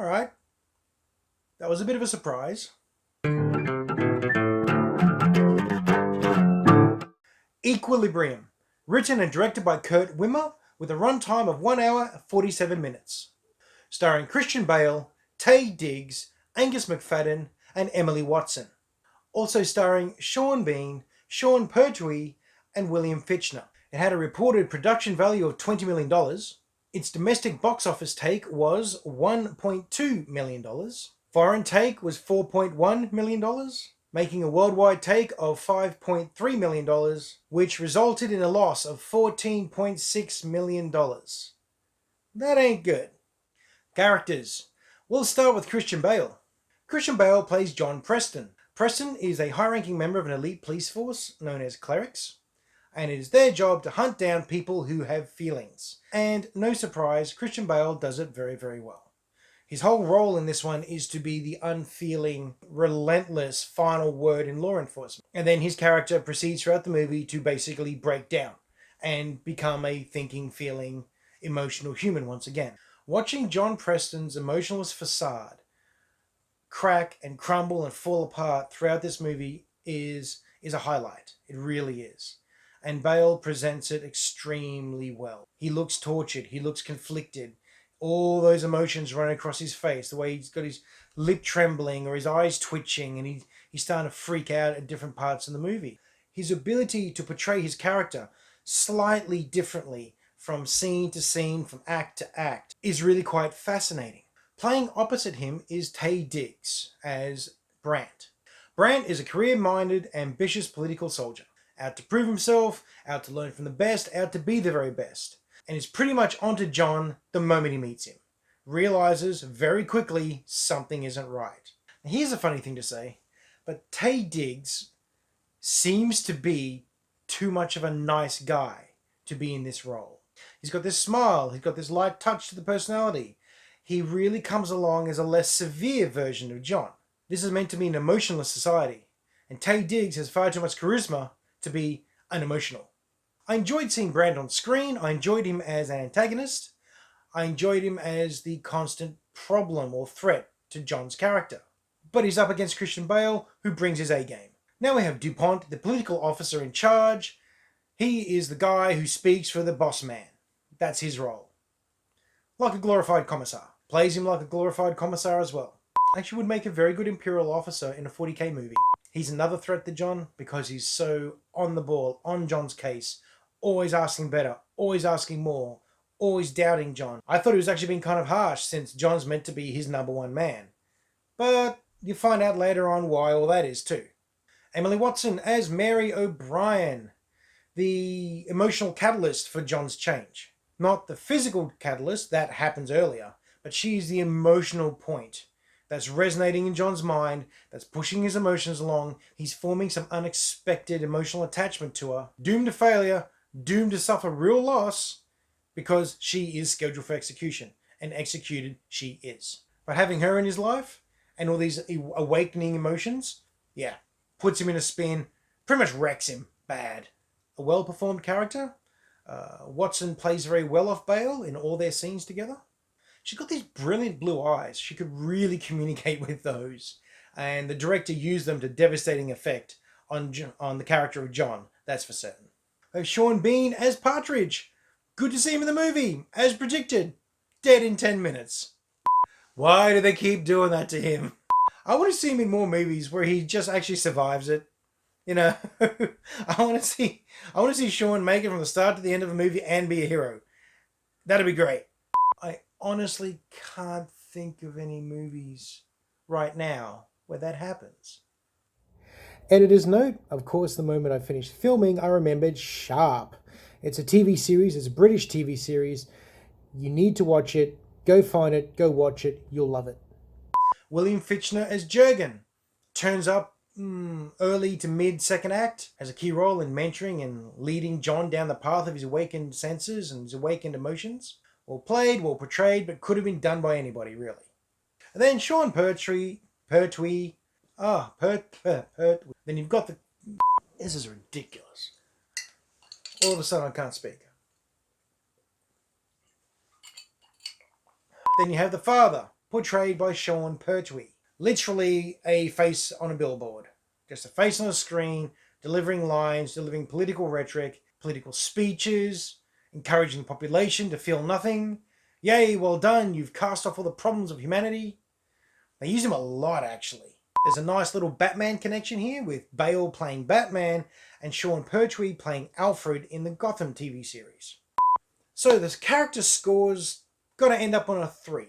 Alright, that was a bit of a surprise. Equilibrium, written and directed by Kurt Wimmer, with a runtime of 1 hour and 47 minutes. Starring Christian Bale, Taye Diggs, Angus McFadden, and Emily Watson. Also starring Sean Bean, Sean Pertwee, and William Fichtner. It had a reported production value of $20 million. Its domestic box office take was $1.2 million. Foreign take was $4.1 million, making a worldwide take of $5.3 million, which resulted in a loss of $14.6 million. That ain't good. Characters. We'll start with Christian Bale. Christian Bale plays John Preston. Preston is a high-ranking member of an elite police force known as clerics, and it is their job to hunt down people who have feelings. And no surprise, Christian Bale does it very, very well. His whole role in this one is to be the unfeeling, relentless final word in law enforcement. And then his character proceeds throughout the movie to basically break down and become a thinking, feeling, emotional human once again. Watching John Preston's emotionless facade crack and crumble and fall apart throughout this movie is a highlight. It really is. And Bale presents it extremely well. He looks tortured. He looks conflicted. All those emotions run across his face. The way he's got his lip trembling or his eyes twitching, and he's starting to freak out at different parts of the movie. His ability to portray his character slightly differently from scene to scene, from act to act, is really quite fascinating. Playing opposite him is Taye Diggs as Brandt. Brandt is a career-minded, ambitious political soldier, out to prove himself, out to learn from the best, out to be the very best, and is pretty much onto John the moment he meets him. Realizes very quickly something isn't right. Now, here's a funny thing to say, but Taye Diggs seems to be too much of a nice guy to be in this role. He's got this smile, he's got this light touch to the personality. He really comes along as a less severe version of John. This is meant to be an emotionless society, and Taye Diggs has far too much charisma to be unemotional. I enjoyed seeing Brandt on screen. I enjoyed him as an antagonist. I enjoyed him as the constant problem or threat to John's character. But he's up against Christian Bale, who brings his A game. Now we have DuPont, the political officer in charge. He is the guy who speaks for the boss man. That's his role. Like a glorified commissar. Plays him like a glorified commissar as well. Actually would make a very good Imperial officer in a 40k movie. He's another threat to John because he's so on the ball, on John's case, always asking better, always asking more, always doubting John. I thought he was actually being kind of harsh since John's meant to be his number one man. But you find out later on why all that is too. Emily Watson as Mary O'Brien, the emotional catalyst for John's change. Not the physical catalyst, that happens earlier, but she's the emotional point that's resonating in John's mind, that's pushing his emotions along. He's forming some unexpected emotional attachment to her, doomed to failure, doomed to suffer real loss, because she is scheduled for execution, and executed she is. But having her in his life, and all these awakening emotions, yeah, puts him in a spin, pretty much wrecks him bad. A well-performed character. Watson plays very well off Bale in all their scenes together. She's got these brilliant blue eyes. She could really communicate with those. And the director used them to devastating effect on the character of John, that's for certain. Sean Bean as Partridge. Good to see him in the movie, as predicted. Dead in 10 minutes. Why do they keep doing that to him? I want to see him in more movies where he just actually survives it. You know, I want to see Sean make it from the start to the end of a movie and be a hero. That'd be great. I honestly can't think of any movies right now where that happens. Editor's note, of course, the moment I finished filming, I remembered Sharp. It's a TV series, it's a British TV series. You need to watch it. Go find it, go watch it, you'll love it. William Fichtner as Jurgen. Turns up early to mid second act, has a key role in mentoring and leading John down the path of his awakened senses and his awakened emotions. Well played, well portrayed, but could have been done by anybody, really. And then Sean Pertwee. Then you've got the... This is ridiculous. All of a sudden I can't speak. Then you have the father, portrayed by Sean Pertwee. Literally a face on a billboard. Just a face on a screen, delivering lines, delivering political rhetoric, political speeches, encouraging the population to feel nothing. Yay, well done, you've cast off all the problems of humanity. They use him a lot, actually. There's a nice little Batman connection here with Bale playing Batman and Sean Pertwee playing Alfred in the Gotham TV series. So this character score's got to end up on a 3.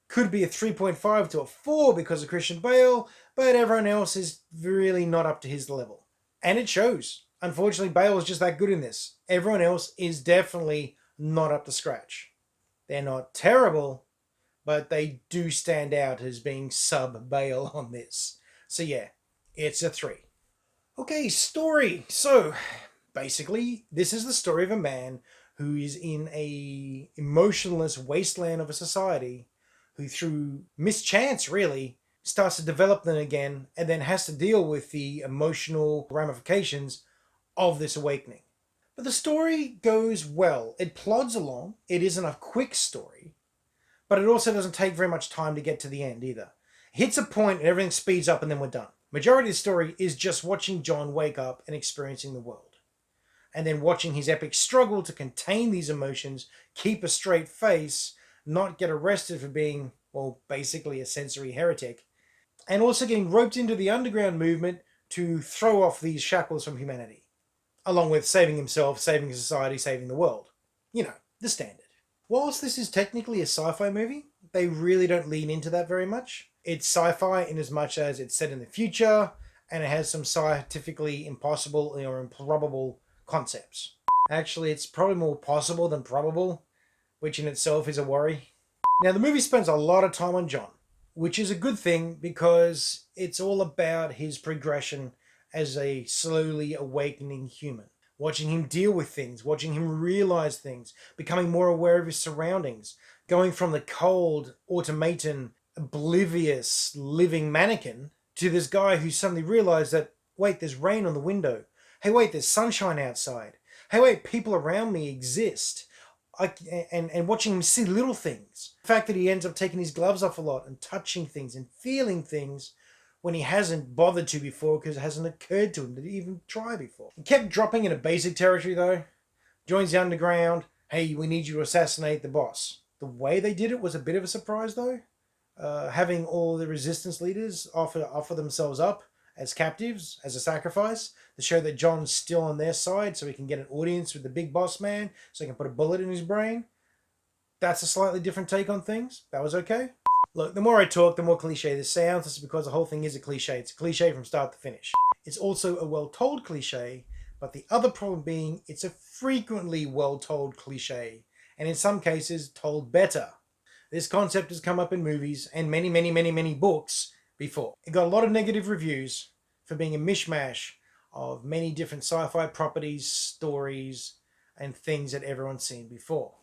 Could be a 3.5 to a 4 because of Christian Bale, but everyone else is really not up to his level. And it shows. Unfortunately, Bale is just that good in this. Everyone else is definitely not up to scratch. They're not terrible, but they do stand out as being sub-Bale on this. So yeah, it's a 3. Okay, story. So basically, this is the story of a man who is in a emotionless wasteland of a society who, through mischance really, starts to develop them again and then has to deal with the emotional ramifications of this awakening. But the story goes well. It plods along. It isn't a quick story, but it also doesn't take very much time to get to the end either. It hits a point and everything speeds up and then we're done. Majority of the story is just watching John wake up and experiencing the world. And then watching his epic struggle to contain these emotions, keep a straight face, not get arrested for being, well, basically a sensory heretic, and also getting roped into the underground movement to throw off these shackles from humanity, along with saving himself, saving society, saving the world. You know, the standard. Whilst this is technically a sci-fi movie, they really don't lean into that very much. It's sci-fi in as much as it's set in the future, and it has some scientifically impossible or improbable concepts. Actually, it's probably more possible than probable, which in itself is a worry. Now, the movie spends a lot of time on John, which is a good thing because it's all about his progression as a slowly awakening human. Watching him deal with things, watching him realize things, becoming more aware of his surroundings, going from the cold, automaton, oblivious, living mannequin to this guy who suddenly realized that, wait, there's rain on the window. Hey, wait, there's sunshine outside. Hey, wait, people around me exist. And watching him see little things. The fact that he ends up taking his gloves off a lot and touching things and feeling things when he hasn't bothered to before because it hasn't occurred to him to even try before. He kept dropping into basic territory though. Joins the underground. Hey, we need you to assassinate the boss. The way they did it was a bit of a surprise though. Having all the resistance leaders offer themselves up as captives, as a sacrifice, to show that John's still on their side so he can get an audience with the big boss man, so he can put a bullet in his brain. That's a slightly different take on things. That was okay. Look, the more I talk, the more cliche this sounds. This is because the whole thing is a cliche. It's a cliche from start to finish. It's also a well-told cliche, but the other problem being it's a frequently well-told cliche, and in some cases told better. This concept has come up in movies and many books before. It got a lot of negative reviews for being a mishmash of many different sci-fi properties, stories, and things that everyone's seen before.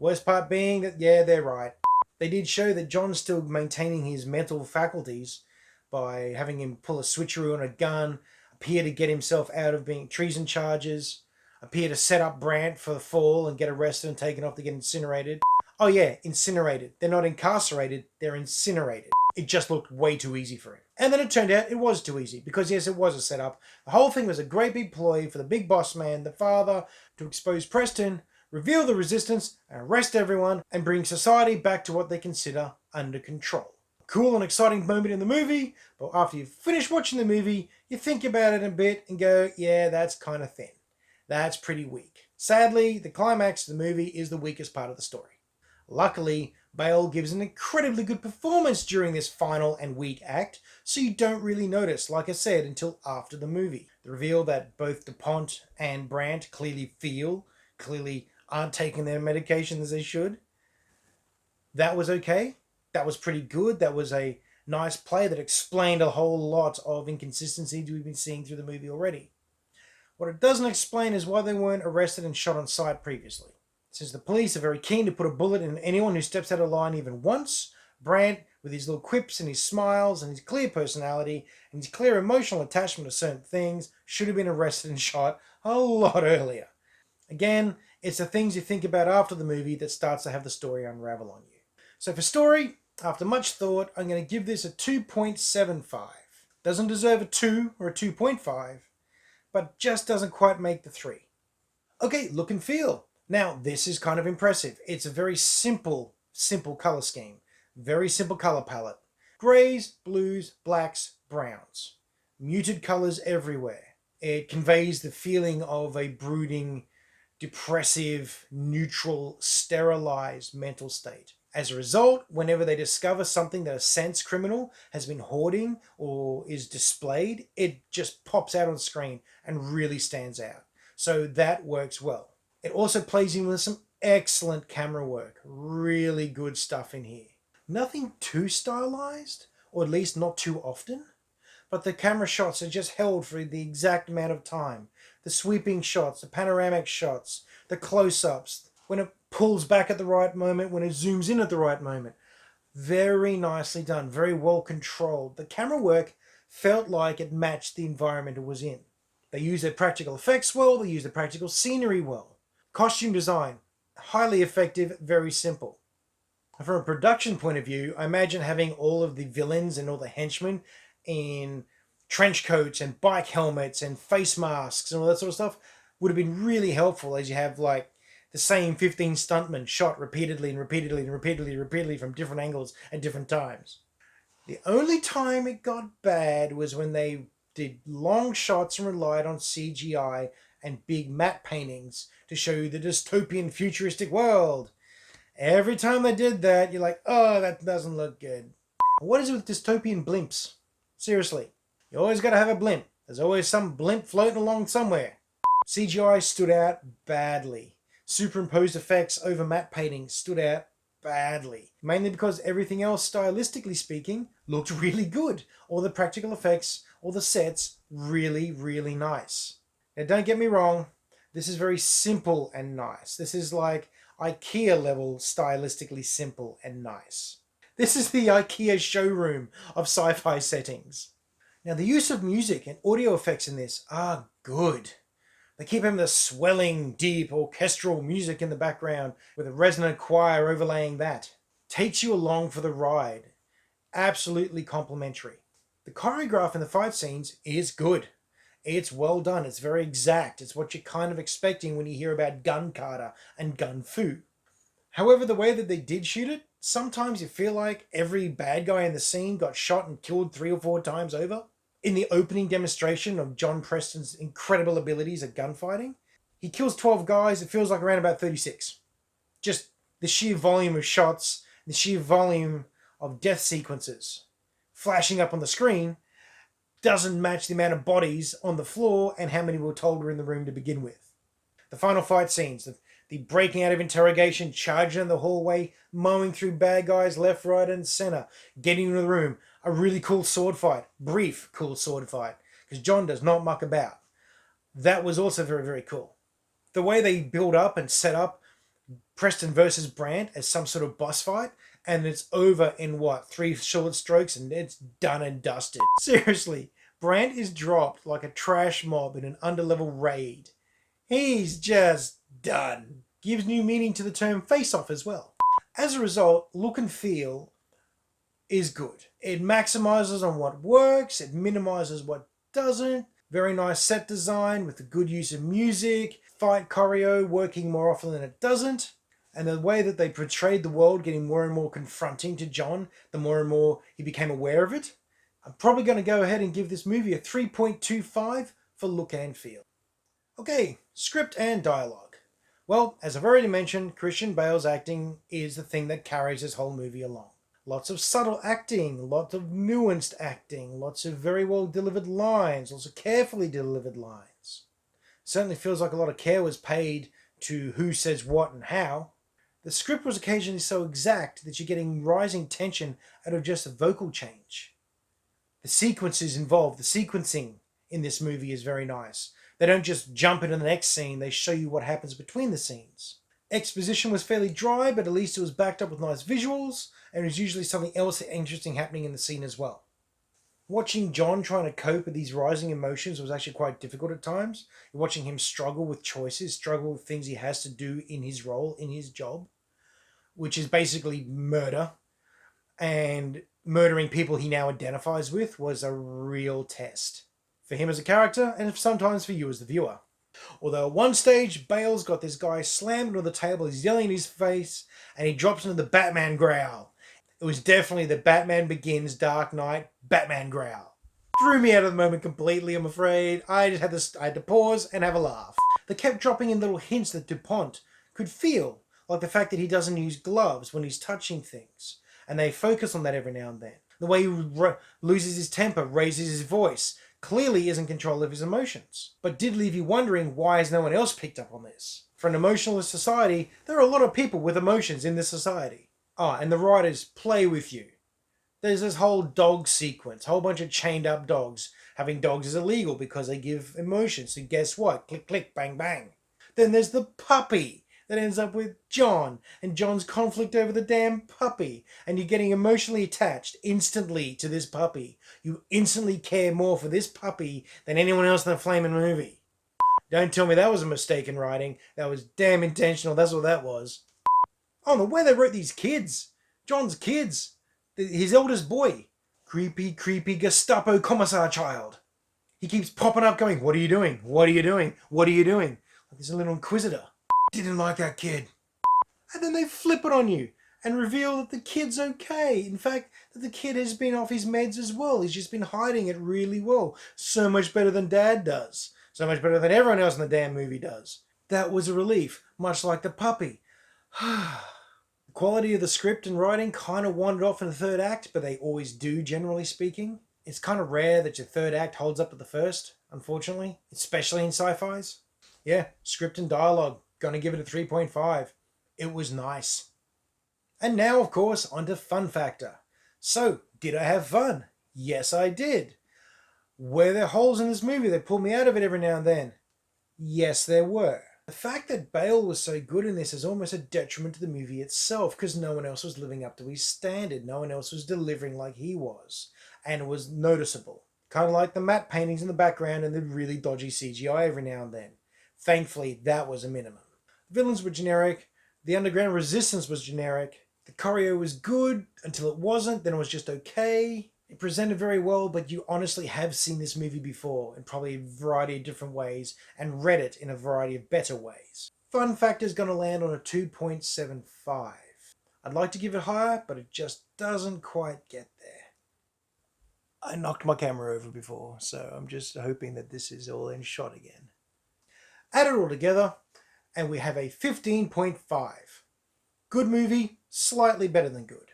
Worst part being that, yeah, they're right. They did show that John's still maintaining his mental faculties by having him pull a switcheroo on a gun, appear to get himself out of being treason charges, appear to set up Brant for the fall and get arrested and taken off to get incinerated. Oh yeah, incinerated. They're not incarcerated, they're incinerated. It just looked way too easy for him. And then it turned out it was too easy, because yes, it was a setup. The whole thing was a great big ploy for the big boss man, the father, to expose Preston, reveal the resistance, arrest everyone, and bring society back to what they consider under control. Cool and exciting moment in the movie, but after you've finished watching the movie, you think about it a bit and go, yeah, that's kind of thin. That's pretty weak. Sadly, the climax of the movie is the weakest part of the story. Luckily, Bale gives an incredibly good performance during this final and weak act, so you don't really notice, like I said, until after the movie. The reveal that both DuPont and Brant clearly aren't taking their medication as they should. That was okay. That was pretty good. That was a nice play that explained a whole lot of inconsistencies we've been seeing through the movie already. What it doesn't explain is why they weren't arrested and shot on sight previously. Since the police are very keen to put a bullet in anyone who steps out of line even once, Brant, with his little quips and his smiles and his clear personality and his clear emotional attachment to certain things, should have been arrested and shot a lot earlier. Again, it's the things you think about after the movie that starts to have the story unravel on you. So for story, After much thought, I'm going to give this a 2.75. Doesn't deserve a 2 or a 2.5, but just doesn't quite make the 3. Okay, look and feel. Now, this is kind of impressive. It's a very simple color scheme. Very simple color palette. Grays, blues, blacks, browns. Muted colors everywhere. It conveys the feeling of a brooding, depressive, neutral, sterilized mental state. As a result, whenever they discover something that a sense criminal has been hoarding or is displayed, it just pops out on screen and really stands out. So that works well. It also plays in with some excellent camera work. Really good stuff in here. Nothing too stylized, or at least not too often, but the camera shots are just held for the exact amount of time. The sweeping shots, the panoramic shots, the close-ups, when it pulls back at the right moment, when it zooms in at the right moment. Very nicely done, very well controlled. The camera work felt like it matched the environment it was in. They used their practical effects well, they used the practical scenery well. Costume design, highly effective, very simple. From a production point of view, I imagine having all of the villains and all the henchmen in trench coats and bike helmets and face masks and all that sort of stuff would have been really helpful, as you have like the same 15 stuntmen shot repeatedly and repeatedly and repeatedly and repeatedly from different angles at different times. The only time it got bad was when they did long shots and relied on CGI and big matte paintings to show you the dystopian futuristic world. Every time they did that, you're like, oh, that doesn't look good. What is it with dystopian blimps? Seriously, you always got to have a blimp. There's always some blimp floating along somewhere. CGI stood out badly. Superimposed effects over matte paintings stood out badly. Mainly because everything else, stylistically speaking, looked really good. All the practical effects, all the sets, really, really nice. Now, don't get me wrong, this is very simple and nice. This is like IKEA level stylistically simple and nice. This is the IKEA showroom of sci-fi settings. Now, the use of music and audio effects in this are good. They keep having the swelling, deep, orchestral music in the background with a resonant choir overlaying that. Takes you along for the ride. Absolutely complimentary. The choreograph in the fight scenes is good. It's well done. It's very exact. It's what you're kind of expecting when you hear about gun kata and gun fu. However, the way that they did shoot it, sometimes you feel like every bad guy in the scene got shot and killed 3 or 4 times over. In the opening demonstration of John Preston's incredible abilities at gunfighting, he kills 12 guys, it feels like around about 36. Just the sheer volume of shots, the sheer volume of death sequences flashing up on the screen doesn't match the amount of bodies on the floor and how many were told were in the room to begin with. The final fight scenes, the breaking out of interrogation, charging in the hallway, mowing through bad guys left, right, and center, getting into the room, a really cool sword fight, brief, cool sword fight, because John does not muck about. That was also very, very cool. The way they build up and set up Preston versus Brandt as some sort of boss fight, and it's over in what, 3 short strokes, and it's done and dusted. Seriously, Brandt is dropped like a trash mob in an underlevel raid. He's just done. Gives new meaning to the term face-off as well. As a result, look and feel is good. It maximizes on what works, it minimizes what doesn't. Very nice set design with the good use of music, fight choreo working more often than it doesn't, and the way that they portrayed the world getting more and more confronting to John, the more and more he became aware of it. I'm probably going to go ahead and give this movie a 3.25 for look and feel. Okay, script and dialogue. Well, as I've already mentioned, Christian Bale's acting is the thing that carries this whole movie along. Lots of subtle acting, lots of nuanced acting, lots of very well delivered lines, lots of carefully delivered lines. Certainly feels like a lot of care was paid to who says what and how. The script was occasionally so exact that you're getting rising tension out of just a vocal change. The sequences involved, the sequencing in this movie is very nice. They don't just jump into the next scene, they show you what happens between the scenes. Exposition was fairly dry, but at least it was backed up with nice visuals, and there's usually something else interesting happening in the scene as well. Watching John trying to cope with these rising emotions was actually quite difficult at times. You're watching him struggle with choices, struggle with things he has to do in his role, in his job, which is basically murder. and murdering people he now identifies with was a real test for him as a character and sometimes for you as the viewer. Although at one stage, Bale's got this guy slammed under the table, he's yelling in his face, and he drops into the Batman growl. It was definitely the Batman Begins Dark Knight Batman growl. Threw me out of the moment completely, I'm afraid. I had to pause and have a laugh. They kept dropping in little hints that DuPont could feel, like the fact that he doesn't use gloves when he's touching things. And they focus on that every now and then. The way he loses his temper, raises his voice, clearly isn't control of his emotions, but did leave you wondering, why has no one else picked up on this? For an emotionless society, there are a lot of people with emotions in this society. And the writers play with you. There's this whole dog sequence, whole bunch of chained up dogs. Having dogs is illegal because they give emotions, so guess what? Click, click, bang, bang. Then there's the puppy that ends up with John, and John's conflict over the damn puppy, and you're getting emotionally attached instantly to this puppy. You instantly care more for this puppy than anyone else in the flaming movie. Don't tell me that was a mistake in writing. That was damn intentional. That's what that was. Oh, the way they wrote these kids. John's kids. His eldest boy. Creepy, creepy Gestapo commissar child. He keeps popping up going, what are you doing? What are you doing? What are you doing? Like he's a little inquisitor. Didn't like that kid. And then they flip it on you and reveal that the kid's okay. In fact, that the kid has been off his meds as well. He's just been hiding it really well. So much better than Dad does. So much better than everyone else in the damn movie does. That was a relief, much like the puppy. The quality of the script and writing kind of wandered off in the third act, but they always do, generally speaking. It's kind of rare that your third act holds up to the first, unfortunately, especially in sci-fis. Yeah, script and dialogue, gonna give it a 3.5. It was nice. And now, of course, onto fun factor. So, did I have fun? Yes, I did. Were there holes in this movie that pulled me out of it every now and then? Yes, there were. The fact that Bale was so good in this is almost a detriment to the movie itself, because no one else was living up to his standard. No one else was delivering like he was. And it was noticeable. Kind of like the matte paintings in the background and the really dodgy CGI every now and then. Thankfully, that was a minimum. The villains were generic. The underground resistance was generic. The choreo was good until it wasn't. Then it was just okay. It presented very well, but you honestly have seen this movie before in probably a variety of different ways and read it in a variety of better ways. Fun factor is going to land on a 2.75. I'd like to give it higher, but it just doesn't quite get there. I knocked my camera over before, so I'm just hoping that this is all in shot again. Add it all together, and we have a 15.5. Good movie, slightly better than good.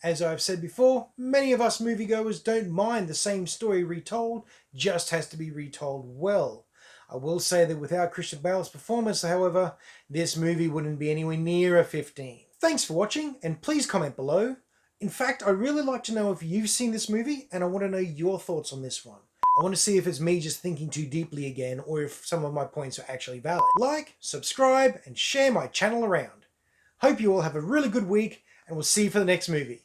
As I've said before, many of us moviegoers don't mind the same story retold, just has to be retold well. I will say that without Christian Bale's performance, however, this movie wouldn't be anywhere near a 15. Thanks for watching, and please comment below. In fact, I'd really like to know if you've seen this movie, and I want to know your thoughts on this one. I want to see if it's me just thinking too deeply again, or if some of my points are actually valid. Like, subscribe, and share my channel around. Hope you all have a really good week, and we'll see you for the next movie.